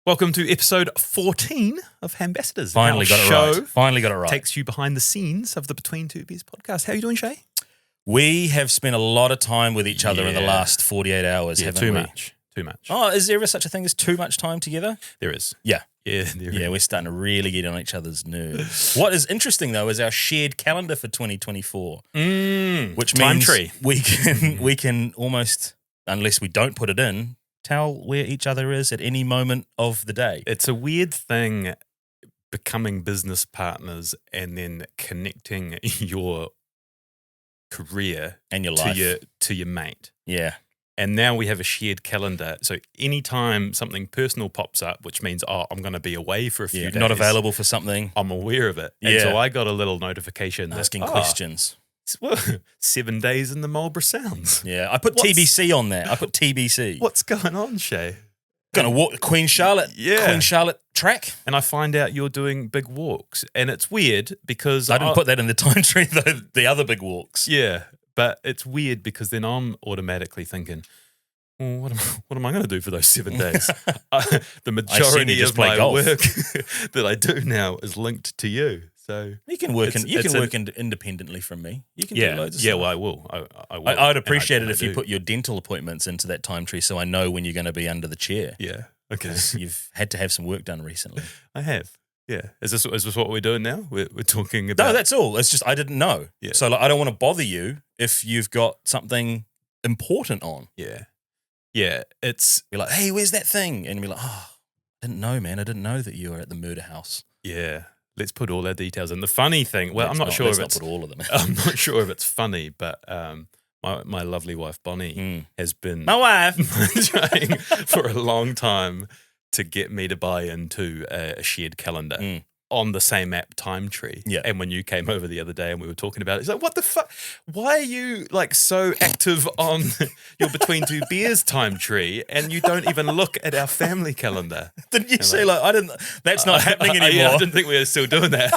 Welcome to episode 14 of HAMBASSADORS. Finally got it right. Finally got it right. Takes you behind the scenes of the Between Two Beers podcast. How are you doing, Shay? We have spent a lot of time with each other in the last 48 hours, haven't we? Too much. Oh, is there ever such a thing as too much time together? There is. Yeah. Yeah, We're starting to really get on each other's nerves. What is interesting, though, is our shared calendar for 2024. Which Time means tree. we can almost, unless we don't put it in, tell where each other is at any moment of the day. It's a weird thing becoming business partners and then connecting your career And your life. to your mate. Yeah. And now we have a shared calendar. So anytime something personal pops up, which means, I'm going to be away for a few days. Not available for something. I'm aware of it. And Yeah. so I got a little notification Asking that, questions. 7 days in the Marlborough Sounds. Yeah. I put TBC on there. I put TBC. What's going on, Shay? Going to walk the Queen Charlotte track. And I find out you're doing big walks. And it's weird because I didn't put that in the time tree, though, the other big walks. Yeah, but it's weird because then I'm automatically thinking, well, what am I going to do for those 7 days? The majority of my golf. work that I do now is linked to you. So You can work independently from me. You can do loads of yeah. stuff. Well, I will. I will. I'd appreciate it if you do. put your dental appointments into that time tree so I know when you're going to be under the chair. Yeah. Okay. 'Cause you've had to have some work done recently. I have. Yeah. Is this what we're doing now? We're talking about. No, that's all. It's just I didn't know. Yeah. So I don't want to bother you if you've got something important on. Yeah. Yeah. It's Be like, hey, where's that thing? And be like, I didn't know, man. I didn't know that you were at the murder house. yeah. Let's put all our details in. The funny thing. Well, I'm not sure if let's it's. not put all of them in. I'm not sure if it's funny, but my lovely wife Bonnie has been My wife. trying for a long time to get me to buy into a shared calendar on the same app, Time Tree. Yeah. And when you came over the other day and we were talking about it, it's like, what the fuck? Why are you like so active on your Between Two Beers Time Tree and you don't even look at our family calendar? Didn't you say like I didn't? That's not happening anymore. Yeah, I didn't think we were still doing that.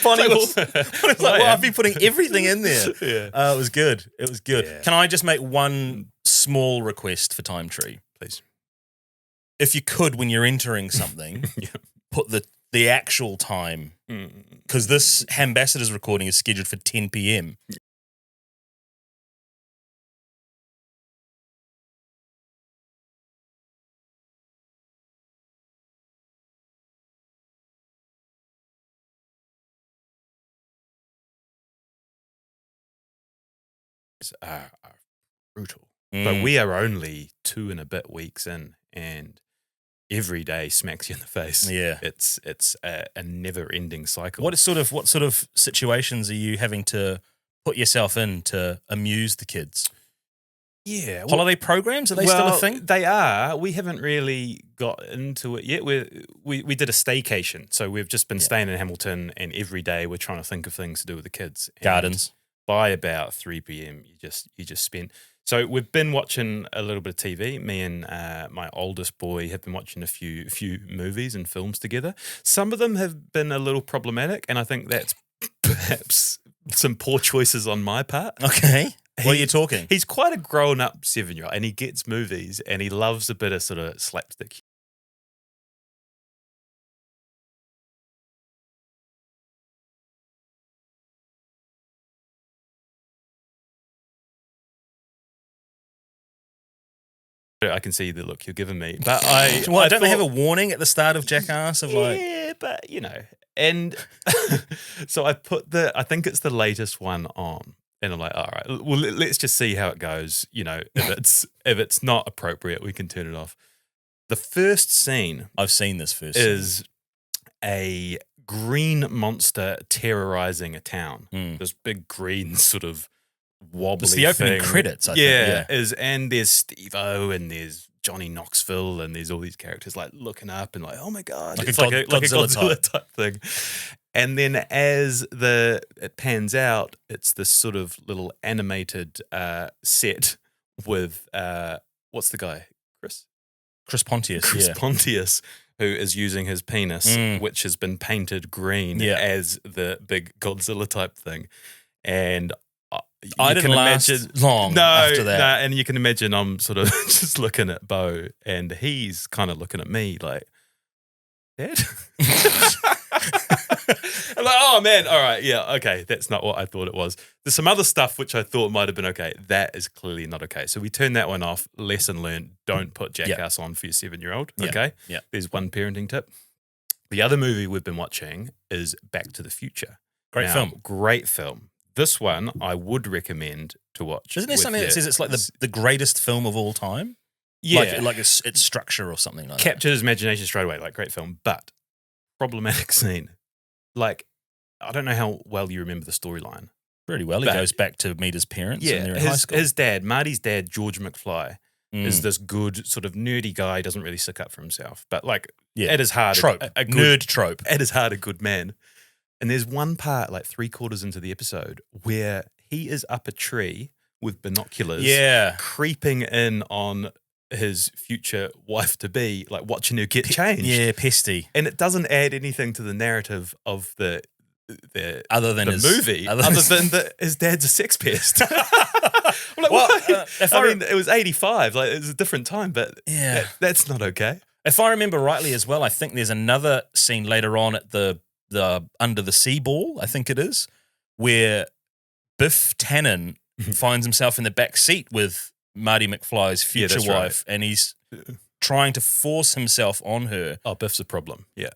Bonnie was like, well, I've been putting everything in there. Yeah. It was good. It was good. Yeah. Can I just make one small request for Time Tree? Please. If you could, when you're entering something, Yeah. put the actual time, because this HAMBASSADORS recording is scheduled for 10 p.m. Are brutal. But we are only 2 and a bit weeks in, and every day smacks you in the face. Yeah. It's a never-ending cycle. What sort of situations are you having to put yourself in to amuse the kids? Yeah. Holiday programs, are they still a thing? They are. We haven't really got into it yet. We did a staycation, so we've just been staying in Hamilton, and every day we're trying to think of things to do with the kids. And Gardens. by about 3 p.m. you just spend. So we've been watching a little bit of TV. Me and my oldest boy have been watching a few movies and films together. Some of them have been a little problematic, and I think that's perhaps some poor choices on my part. Okay. What are you talking? He's quite a grown-up 7-year-old, and he gets movies, and he loves a bit of sort of slapstick. I can see the look you're giving me, but don't they have a warning at the start of Jackass of like? Yeah, but and so I I think it's the latest one on, and I'm like, all right, well, let's just see how it goes. If it's not appropriate, we can turn it off. The first scene I've seen this first is a green monster terrorizing a town. This big green sort of wobbly. It's the opening thing. credits, I think. Yeah. And there's Steve-O and there's Johnny Knoxville and there's all these characters like looking up and like, oh my God. Like it's a like a Godzilla type thing. And then as it pans out, it's this sort of little animated set with what's the guy? Chris Pontius. Chris Pontius, who is using his penis, which has been painted green as the big Godzilla type thing. And I didn't last long after that. No, and you can imagine I'm sort of just looking at Bo, and he's kind of looking at me like, Dad? I'm like, oh man, all right, yeah, okay, that's not what I thought it was. There's some other stuff which I thought might have been okay. That is clearly not okay. So we turned that one off. Lesson learned, don't put Jackass on for your 7-year-old, okay? Yeah. There's one parenting tip. The other movie we've been watching is Back to the Future. Great film. This one I would recommend to watch. Isn't there something that says it's like the greatest film of all time? Yeah. Like its structure or something like that. Captured his imagination straight away, like great film. But problematic scene. Like, I don't know how well you remember the storyline. Pretty well. He goes back to meet his parents and they're in high school. His dad, Marty's dad, George McFly, is this good sort of nerdy guy, doesn't really stick up for himself. But like, at his heart, nerd trope. At his heart, a good man. And there's one part, like 3/4 into the episode, where he is up a tree with binoculars, creeping in on his future wife-to-be, like watching her get changed. Yeah, pesty. And it doesn't add anything to the narrative of the movie, other than that his dad's a sex pest. I'm like, what? I mean, it was 85, like it was a different time, but that's not okay. If I remember rightly as well, I think there's another scene later on at the Under the Sea Ball, I think it is, where Biff Tannen finds himself in the back seat with Marty McFly's future wife, and he's trying to force himself on her. Oh, Biff's a problem. Yeah.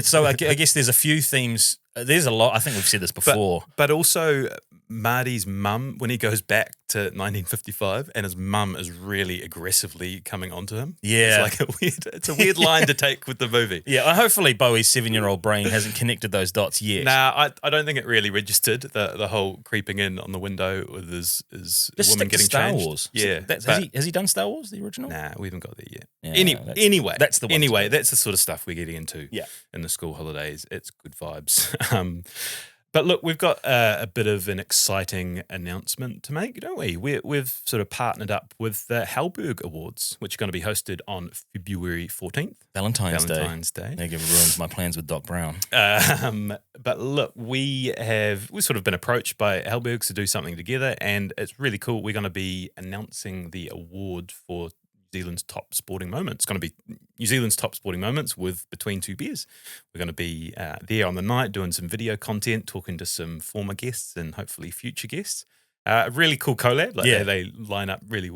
So I guess there's a few themes. There's a lot. I think we've said this before. But also Marty's mum, when he goes back to 1955 and his mum is really aggressively coming onto him. Yeah. It's a weird line to take with the movie. Yeah, hopefully Bowie's 7-year-old brain hasn't connected those dots yet. Nah, I don't think it really registered, the whole creeping in on the window with his woman getting Star changed. Wars. Yeah. Has he done Star Wars, the original? Nah, we haven't got there yet. Yeah, anyway, that's the one. That's the sort of stuff we're getting into in the school holidays. It's good vibes. But look, we've got a bit of an exciting announcement to make, don't we? We've sort of partnered up with the Halberg Awards, which are going to be hosted on February 14th. Valentine's Day. They ruined my plans with Doc Brown. But look, we've sort of been approached by Halbergs to do something together, and it's really cool. We're going to be announcing the award for New Zealand's top sporting moments. It's going to be New Zealand's top sporting moments with Between Two Beers. We're going to be there on the night doing some video content, talking to some former guests and hopefully future guests. A really cool collab. They line up really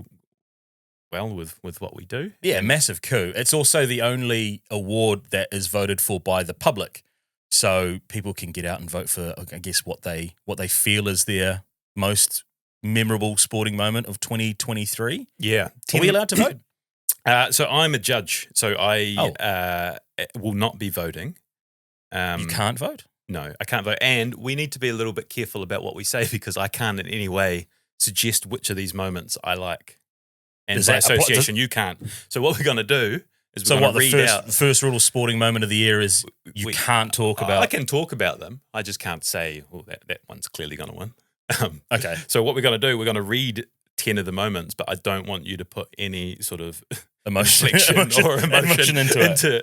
well with what we do. Yeah, massive coup. It's also the only award that is voted for by the public. So people can get out and vote for, I guess, what they feel is their most memorable sporting moment of 2023. Yeah. Are we allowed to vote? So I'm a judge, so I will not be voting. You can't vote? No, I can't vote. And we need to be a little bit careful about what we say because I can't in any way suggest which of these moments I like. And by association, you can't. So what we're going to do is we're going to read out. The first rule of sporting moment of the year is you can't talk about. I can talk about them. I just can't say, well, that one's clearly going to win. Okay. So what we're going to do, we're going to read 10 of the moments, but I don't want you to put any sort of emotion into it.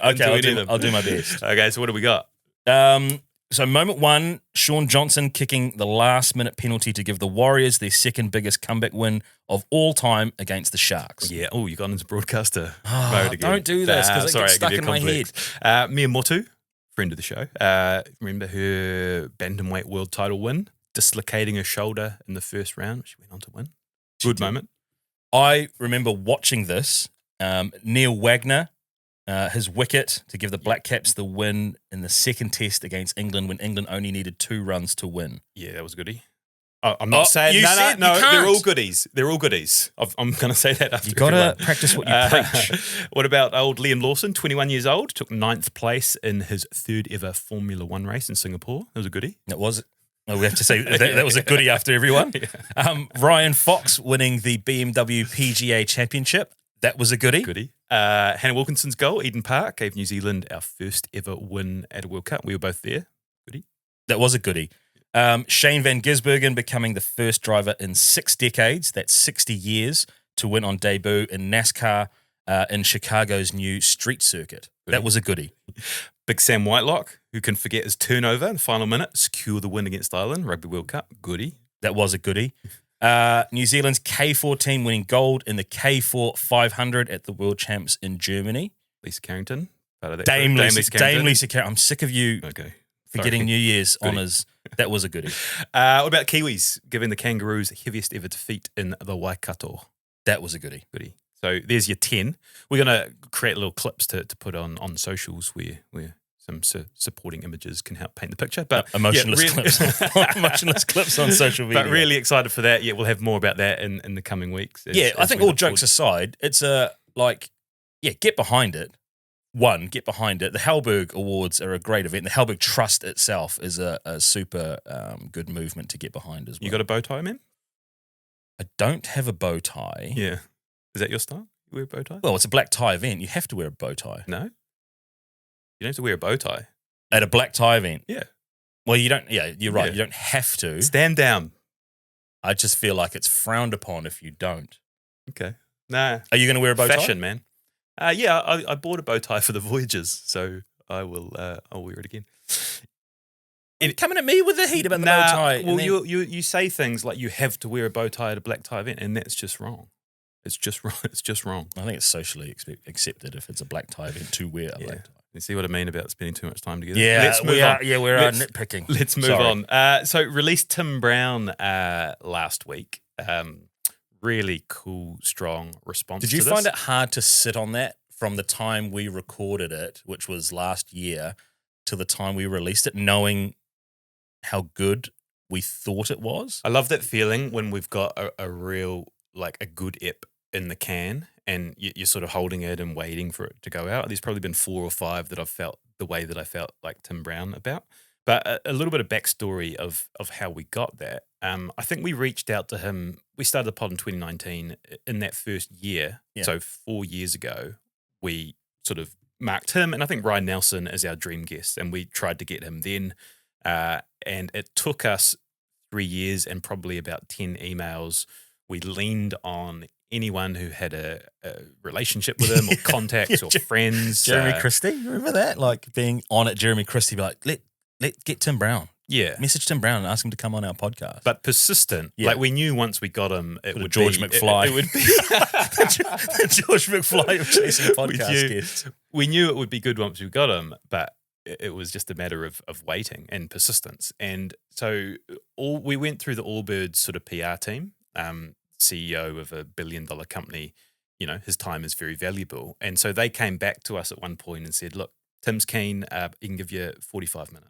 I'll do my best. Okay, so what do we got? So moment one, Sean Johnson kicking the last-minute penalty to give the Warriors their second biggest comeback win of all time against the Sharks. Yeah. Oh, you got into broadcaster mode again. Don't do this because it gets stuck in my head. Miyamoto, friend of the show, remember her bantamweight world title win? Dislocating her shoulder in the first round. She went on to win. Good moment. I remember watching this. Neil Wagner, his wicket to give the Black Caps the win in the second test against England when England only needed 2 runs to win. Yeah, that was a goodie. I'm not saying no. They're all goodies. They're all goodies. I'm going to say that after. You got to practice what you preach. What about old Liam Lawson, 21 years old, took 9th place in his 3rd ever Formula One race in Singapore. That was a goodie. It was. Well, we have to say that was a goodie after everyone. Ryan Fox winning the BMW PGA Championship. That was a goodie. Goodie. Hannah Wilkinson's goal, Eden Park, gave New Zealand our first ever win at a World Cup. We were both there. Goodie. That was a goodie. Shane van Gisbergen becoming the first driver in 6 decades, that's 60 years, to win on debut in NASCAR in Chicago's new street circuit. Goodie. That was a goodie. Big Sam Whitelock, who can forget his turnover in the final minute, secure the win against Ireland, Rugby World Cup. Goodie. That was a goodie. New Zealand's K4 team winning gold in the K4 500 at the World Champs in Germany. Lisa Carrington part of that. Dame group? Lisa Carrington. I'm sick of you Okay. forgetting Sorry. New Year's Goodie. honours. That was a goodie. What about Kiwis giving the Kangaroos heaviest ever defeat in the Waikato? That was a goodie. Goodie. So there's your 10. We're going to create little clips to put on socials where some supporting images can help paint the picture. But Emotionless yeah, clips. Emotionless clips on social media. But really excited for that. Yeah, we'll have more about that in the coming weeks. I think all jokes aside, it's get behind it. Get behind it. The Halberg Awards are a great event. The Halberg Trust itself is a super good movement to get behind as well. You got a bow tie, man? I don't have a bow tie. Yeah. Is that your style? You wear a bow tie? Well, it's a black tie event. You have to wear a bow tie. No. You don't have to wear a bow tie. At a black tie event? Yeah. Well, you don't. Yeah, you're right. Yeah. You don't have to. Stand down. I just feel like it's frowned upon if you don't. Okay. Nah. Are you going to wear a bow tie? Fashion, man. Yeah, I bought a bow tie for the Voyages, so I'll wear it again. Coming at me with the heat about the bow tie. Well, you say things like you have to wear a bow tie at a black tie event, and that's just wrong. It's just wrong. It's just wrong. I think it's socially accepted if it's a black tie event to wear a black tie. You see what I mean about spending too much time together? Yeah, let's move on. We're nitpicking. Let's move on. So released Tim Brown last week. Really cool, strong response. Did you to find this. it hard to sit on that from the time we recorded it, which was last year, to the time we released it, knowing how good we thought it was? I love that feeling when we've got a real, like a good ep in the can and you're sort of holding it and waiting for it to go out. There's probably been 4 or 5 that I've felt the way that I felt like Tim Brown about. But a little bit of backstory of how we got that. I think we reached out to him. We started the pod in 2019. In that first year, so 4 years ago, we sort of marked him and I think Ryan Nelson as our dream guest. And we tried to get him then. And it took us 3 years and probably about 10 emails. We leaned on anyone who had a relationship with him or contacts or friends. Jeremy Christie, remember that? Like being on at Jeremy Christie, be like, let's get Tim Brown. Yeah. Message Tim Brown and ask him to come on our podcast. But persistent. Yeah. Like we knew once we got him, it would George be, McFly. It would be the George McFly of chasing podcast guests. We knew it would be good once we got him, but it was just a matter of waiting and persistence. And so we went through the Allbirds sort of PR team, CEO of $1 billion company, you know, his time is very valuable. And so they came back to us at one point and said, look, Tim's keen, he can give you 45 minutes.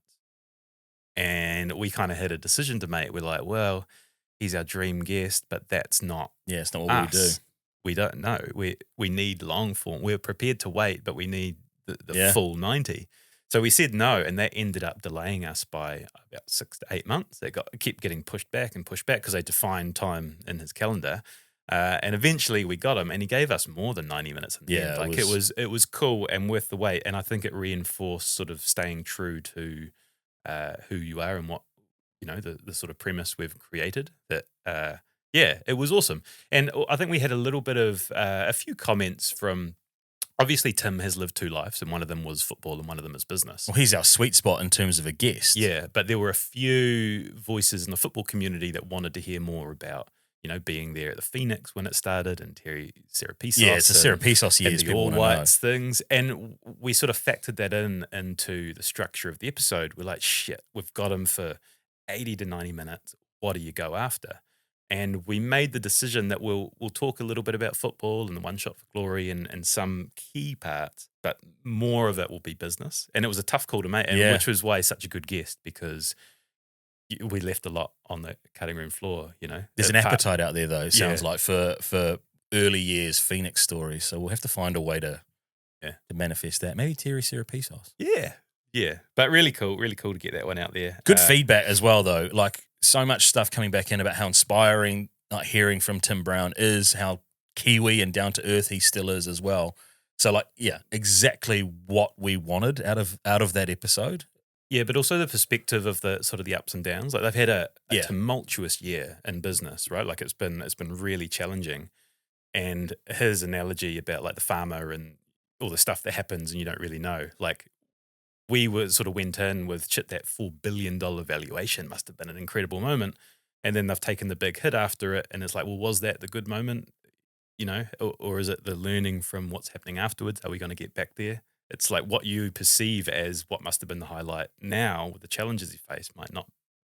And we kind of had a decision to make. We're like, well, he's our dream guest, but that's not it's not what us. we do. We don't know. We need long form. We're prepared to wait, but we need the full 90. So we said no, and that ended up delaying us by about 6 to 8 months. It kept getting pushed back because they defined time in his calendar. And eventually we got him, and he gave us more than 90 minutes in the end. Like it was cool and worth the wait. And I think it reinforced sort of staying true to who you are and what, you know, the sort of premise we've created. That it was awesome. And I think we had a little bit of a few comments from. Obviously, Tim has lived 2 lives, and one of them was football and one of them is business. Well, he's our sweet spot in terms of a guest. Yeah, but there were a few voices in the football community that wanted to hear more about, you know, being there at the Phoenix when it started and Terry Serapisos. Yeah, it's the Serapisos years. And the All Whites things. And we sort of factored that into the structure of the episode. We're like, shit, we've got him for 80 to 90 minutes. What do you go after? And we made the decision that we'll talk a little bit about football and the One Shot for Glory and some key parts, but more of it will be business. And it was a tough call to make, which was why he's such a good guest, because we left a lot on the cutting room floor, you know. There's an appetite out there, though, it sounds like, for early years Phoenix stories. So we'll have to find a way to manifest that. Maybe Terry Serapisos. Yeah. But really cool to get that one out there. Good feedback as well, though. Like, so much stuff coming back in about how inspiring hearing from Tim Brown is, how Kiwi and down to earth he still is as well. So, like, exactly what we wanted out of that episode. Yeah, but also the perspective of the sort of the ups and downs. Like they've had a tumultuous year in business, right? Like it's been really challenging. And his analogy about like the farmer and all the stuff that happens and you don't really know, like. We went in with that $4 billion valuation must have been an incredible moment. And then they've taken the big hit after it. And it's like, well, was that the good moment, you know, or is it the learning from what's happening afterwards? Are we going to get back there? it's like what you perceive as what must have been the highlight now with the challenges you face might not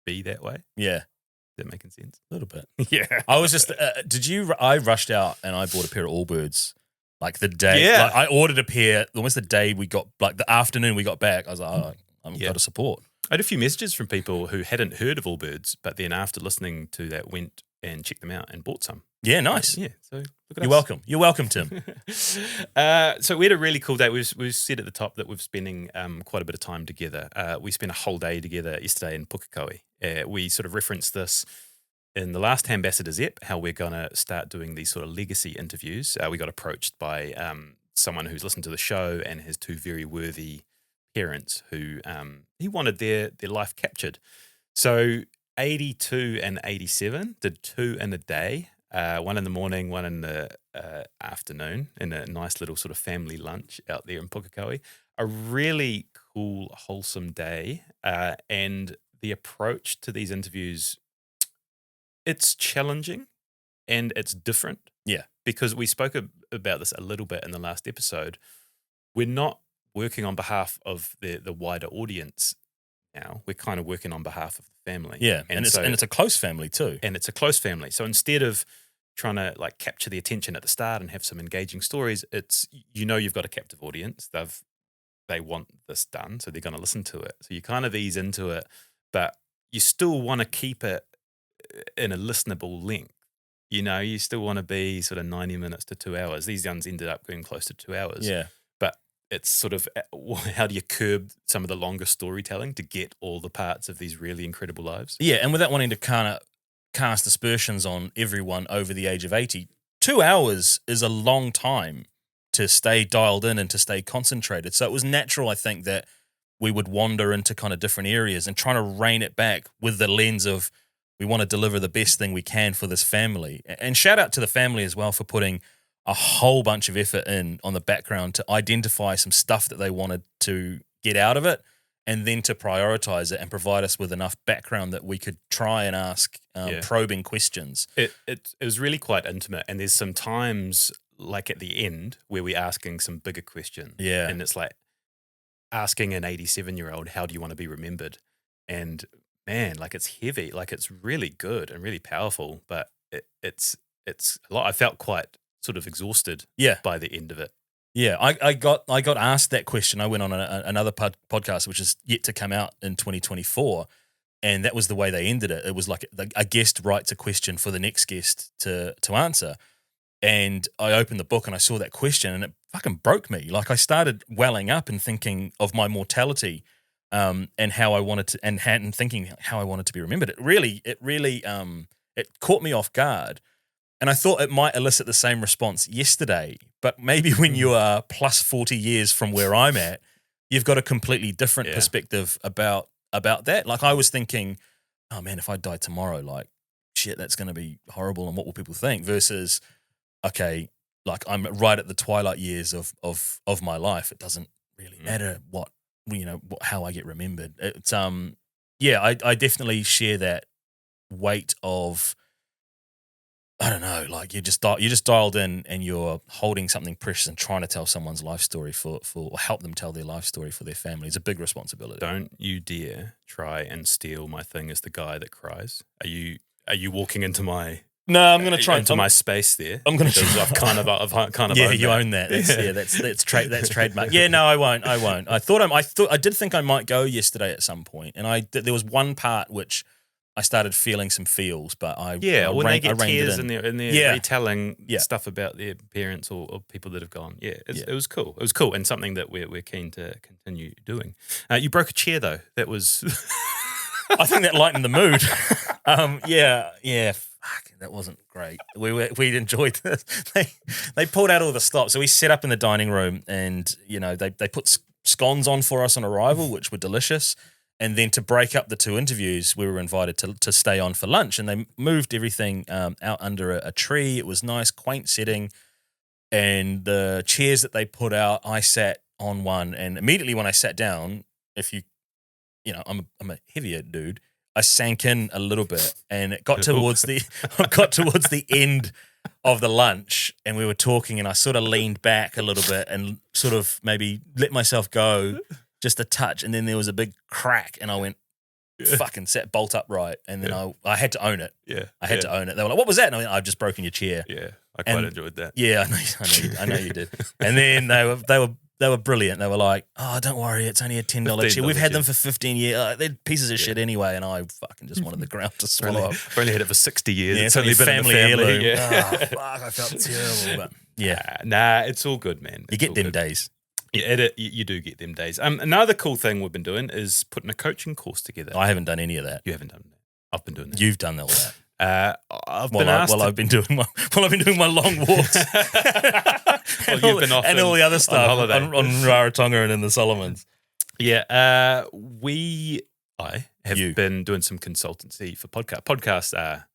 be that way. Yeah. Is that making sense? A little bit. Yeah. I was just, I rushed out and I bought a pair of Allbirds. Like the day, Yeah. like I ordered a pair almost the day we got, like the afternoon we got back. I was like, oh, I've got to support. I had a few messages from people who hadn't heard of Allbirds, but then after listening to that went and checked them out and bought some. Yeah, nice. Yeah, so look at You're us. welcome. You're welcome, Tim. So we had a really cool day. We've said at the top that we're spending quite a bit of time together. We spent a whole day together yesterday in Pukekohe. We sort of referenced this in the last Ambassadors ep, how we're going to start doing these sort of legacy interviews. We got approached by someone who's listened to the show and has two very worthy parents who he wanted their life captured. So 82 and 87 did two in a day. One in the morning, one in the afternoon, in a nice little sort of family lunch out there in Pukekohe. A really cool, wholesome day. And the approach to these interviews, it's challenging and it's different. Yeah. Because we spoke about this a little bit in the last episode. We're not working on behalf of the wider audience now. We're kind of working on behalf of the family. Yeah, and it's a close family too. And it's a close family. So instead of trying to like capture the attention at the start and have some engaging stories, it's, you know, you've got a captive audience. They want this done, so they're going to listen to it. So you kind of ease into it, but you still want to keep it in a listenable length. You know, you still want to be sort of 90 minutes to 2 hours. These ones ended up going close to 2 hours. Yeah. But it's sort of, how do you curb some of the longer storytelling to get all the parts of these really incredible lives? Yeah, and without wanting to kind of cast aspersions on everyone over the age of 80, 2 hours is a long time to stay dialed in and to stay concentrated. So it was natural, I think, that we would wander into kind of different areas and trying to rein it back with the lens of we want to deliver the best thing we can for this family. And shout out to the family as well for putting a whole bunch of effort in on the background to identify some stuff that they wanted to get out of it and then to prioritize it and provide us with enough background that we could try and ask probing questions. It was really quite intimate, and there's some times like at the end where we're asking some bigger questions. Yeah. And it's like asking an 87-year-old, how do you want to be remembered? And man, like it's heavy, like it's really good and really powerful, but it's a lot. I felt quite sort of exhausted by the end of it. Yeah, I got asked that question. I went on another podcast, which is yet to come out in 2024, and that was the way they ended it. It was like a guest writes a question for the next guest to answer, and I opened the book and I saw that question, and it fucking broke me. Like I started welling up and thinking of my mortality, and how I wanted to, and thinking how I wanted to be remembered. It really it caught me off guard. And I thought it might elicit the same response yesterday, but maybe when you are plus 40 years from where I'm at, you've got a completely different perspective about that. Like I was thinking, oh man, if I die tomorrow, like shit, that's going to be horrible, and what will people think? Versus, okay, like I'm right at the twilight years of my life. It doesn't really matter how I get remembered. It's I definitely share that weight of, I don't know, like you're just dialed in and you're holding something precious and trying to tell someone's life story or help them tell their life story for their family. It's a big responsibility. Don't you dare try and steal my thing as the guy that cries. Are you walking into my No, I'm going to try into my space there? I'm going to try. I've kind of yeah, owned you that. own that. That's trademark. Yeah, no, I won't. I did think I might go yesterday at some point, and there was one part which I started feeling some feels, but when they get tears in their retelling Yeah. stuff about their parents or people that have gone. It was cool. It was cool, and something that we're keen to continue doing. You broke a chair though. That was. I think that lightened the mood. Fuck, that wasn't great. We enjoyed this. They pulled out all the stops, so we set up in the dining room, and they put scones on for us on arrival, which were delicious. And then to break up the two interviews, we were invited to stay on for lunch, and they moved everything out under a tree. It was nice, quaint setting, and the chairs that they put out, I sat on one, and immediately when I sat down, I'm a heavier dude, I sank in a little bit, and it got towards the end of the lunch, and we were talking, and I sort of leaned back a little bit and sort of maybe let myself go just a touch, and then there was a big crack, and I went fucking sat bolt upright, and then I had to own it. Yeah, I had to own it. They were like, "What was that?" And I went, "I've just broken your chair." Yeah, I quite enjoyed that. Yeah, I know you did. And then they were brilliant. They were like, "Oh, don't worry, it's only a $10 chair. We've had them for 15 years. They're pieces of shit anyway." And I fucking just wanted the ground to swallow up. I've only had it for 60 years. Yeah, it's only been family in the family. heirloom. Yeah. Oh, fuck, I felt terrible. But yeah, nah, it's all good, man. you get them days. Yeah, you do get them days. Another cool thing we've been doing is putting a coaching course together. I haven't done any of that. You haven't done that. I've been doing that. You've done all that. I've been asked. I've been doing my long walks. Well, you've been off and all the other stuff on Rarotonga and in the Solomons. Yeah, I have been doing some consultancy for podcasts. Podcasts are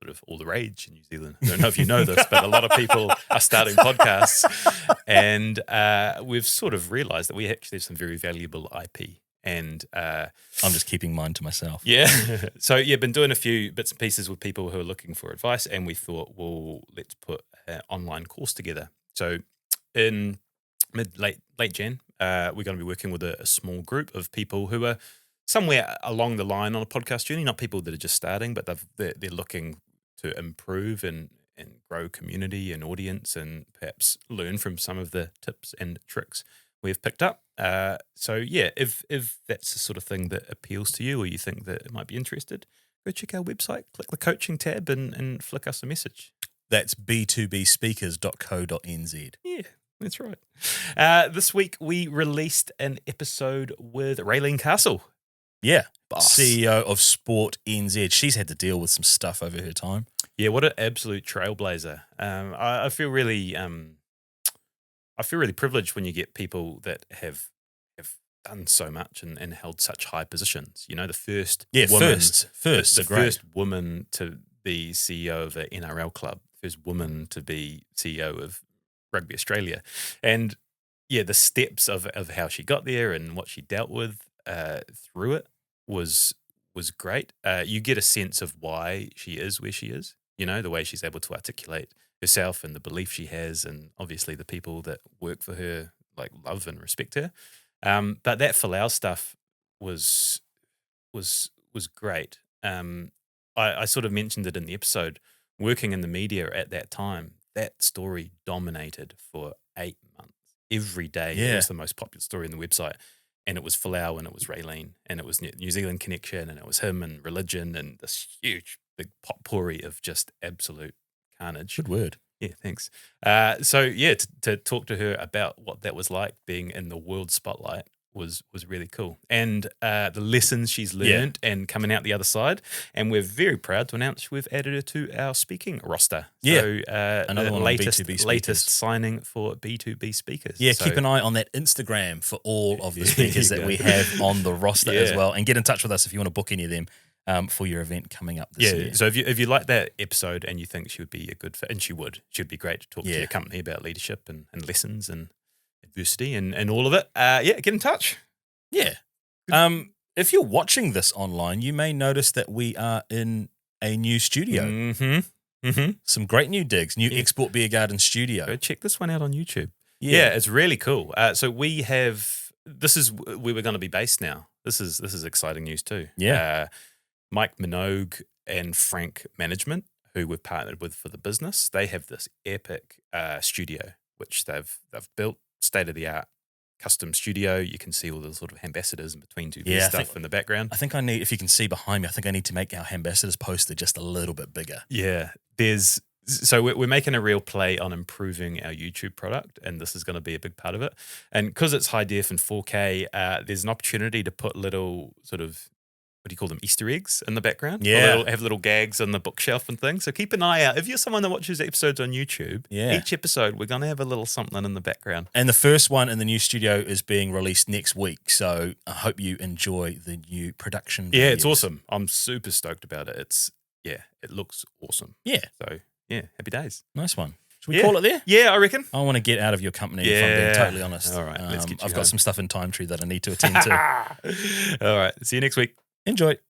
sort of all the rage in New Zealand. I don't know if you know this, but a lot of people are starting podcasts, and we've sort of realised that we actually have some very valuable IP. And I'm just keeping mine to myself. Yeah. So, been doing a few bits and pieces with people who are looking for advice, and we thought, well, let's put an online course together. So in late Jan, we're going to be working with a small group of people who are somewhere along the line on a podcast journey, not people that are just starting, but they're looking to improve and grow community and audience, and perhaps learn from some of the tips and tricks we've picked up. If that's the sort of thing that appeals to you, or you think that it might be interested, go check our website, click the coaching tab, and flick us a message. That's b2bspeakers.co.nz. Yeah, that's right. This week we released an episode with Raylene Castle. Yeah, Boss. CEO of Sport NZ. She's had to deal with some stuff over her time. Yeah, what an absolute trailblazer. I feel really privileged when you get people that have done so much and held such high positions. You know, the first woman to be CEO of an NRL club, first woman to be CEO of Rugby Australia, and the steps of how she got there and what she dealt with through it was great. You get a sense of why she is where she is. You know, the way she's able to articulate herself and the belief she has, and obviously the people that work for her like love and respect her. But that Falau stuff was great. I sort of mentioned it in the episode. Working in the media at that time, that story dominated for 8 months. Every day it was the most popular story on the website, and it was Falau, and it was Raylene, and it was New Zealand Connection, and it was him and religion, and this huge big potpourri of just absolute carnage. Good word. Yeah, thanks. To talk to her about what that was like being in the world spotlight was really cool. And the lessons she's learned and coming out the other side. And we're very proud to announce we've added her to our speaking roster. Yeah. So another one on B2B Speakers. Latest signing for B2B Speakers. Yeah, so keep an eye on that Instagram for all of the speakers that we have on the roster as well. And get in touch with us if you want to book any of them. For your event coming up this year. So if you like that episode and you think she would be a good fit, and she'd be great to talk to your company about leadership and lessons and adversity and all of it, get in touch. Yeah. If you're watching this online, you may notice that we are in a new studio. Mm-hmm. Some great new digs, new Export Beer Garden studio. Go check this one out on YouTube. Yeah, it's really cool. So this is where we're going to be based now. This is exciting news too. Yeah. Mike Minogue and Frank Management, who we've partnered with for the business, they have this epic studio, which they've built, state-of-the-art custom studio. You can see all the sort of ambassadors in between stuff in the background. I think if you can see behind me, I think I need to make our ambassadors poster just a little bit bigger. Yeah, so we're making a real play on improving our YouTube product, and this is going to be a big part of it. And because it's high def and 4K, there's an opportunity to put little sort of, what do you call them, Easter eggs in the background? Yeah. Have little gags on the bookshelf and things. So keep an eye out. If you're someone that watches episodes on YouTube, each episode we're going to have a little something in the background. And the first one in the new studio is being released next week. So I hope you enjoy the new production. Yeah, it's awesome. I'm super stoked about it. It looks awesome. Yeah. So, happy days. Nice one. Should we call it there? Yeah, I reckon. I want to get out of your company if I'm being totally honest. All right, let's get you I've home. got some stuff in Time Tree that I need to attend to. All right, see you next week. Enjoy.